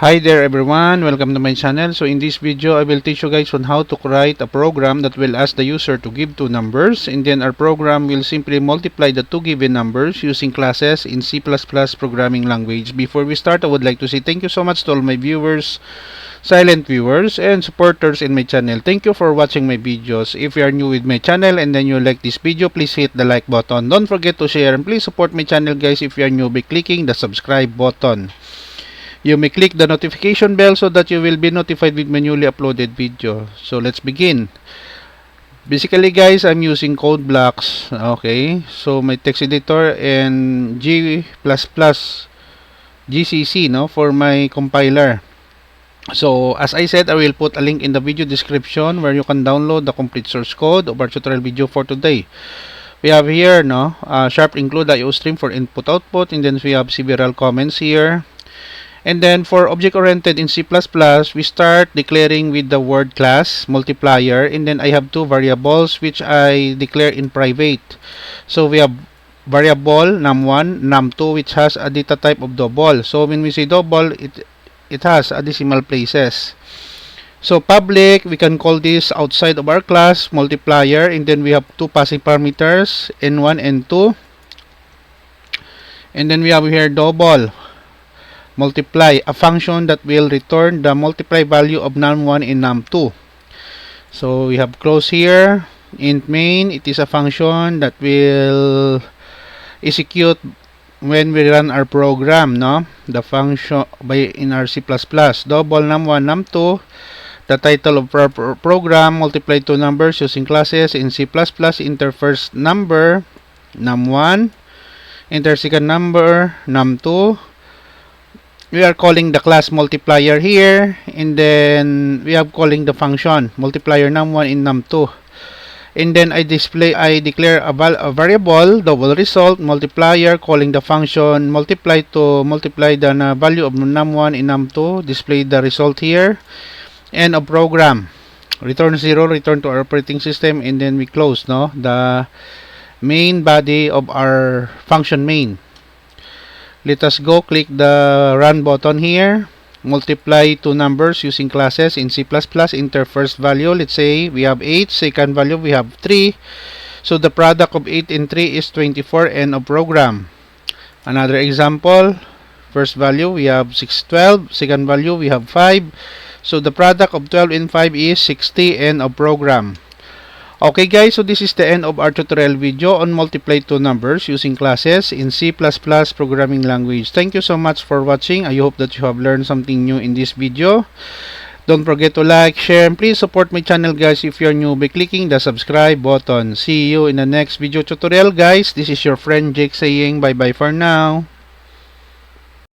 Hi there everyone, welcome to my channel. So in this video, I will teach you guys on how to write a program that will ask the user to give two numbers, and then our program will simply multiply the two given numbers using classes in C++ programming language. Before we start, I would like to say thank you so much to all my viewers, silent viewers, and supporters in my channel. Thank you for watching my videos. If you are new with my channel and then you like this video, please hit the like button. Don't forget to share, and please support my channel guys if you are new by clicking the subscribe button. You may click the notification bell so that you will be notified with my newly uploaded video. So let's begin. Basically guys, I'm using code blocks. Okay, so my text editor and G++ GCC for my compiler. So as I said, I will put a link in the video description where you can download the complete source code of our tutorial video for today. We have here sharp include IOStream for input output, and then we have several comments here. And then for object-oriented in C++, we start declaring with the word class multiplier, and then I have two variables which I declare in private. So we have variable num1, num2, which has a data type of double. So when we say double, it has a decimal places. So public, we can call this outside of our class multiplier, and then we have two passing parameters, n1 and 2. And then we have here double multiply, a function that will return the multiply value of num1 and num2. So we have close here. Int main, it is a function that will execute when we run our program, the function in our C++. Double num1 num2, the title of our program, multiply two numbers using classes in C++. Enter first number num1, enter second number num2. We are calling the class multiplier here, and then we have calling the function multiplier num1 in num2, and then I declare a variable double result multiplier, calling the function multiply to multiply the value of num1 in num2, display the result here, and a program return 0, return to our operating system, and then we close the main body of our function main. Let us go click the run button here. Multiply two numbers using classes in C++. Enter first value. Let's say we have 8. Second value we have 3. So the product of 8 and 3 is 24. End of program. Another example. First value we have 612. Second value we have 5. So the product of 12 and 5 is 60. End of program. Okay guys, so this is the end of our tutorial video on multiply two numbers using classes in C++ programming language. Thank you so much for watching. I hope that you have learned something new in this video. Don't forget to like, share, and please support my channel guys if you are new by clicking the subscribe button. See you in the next video tutorial guys. This is your friend Jake saying bye bye for now.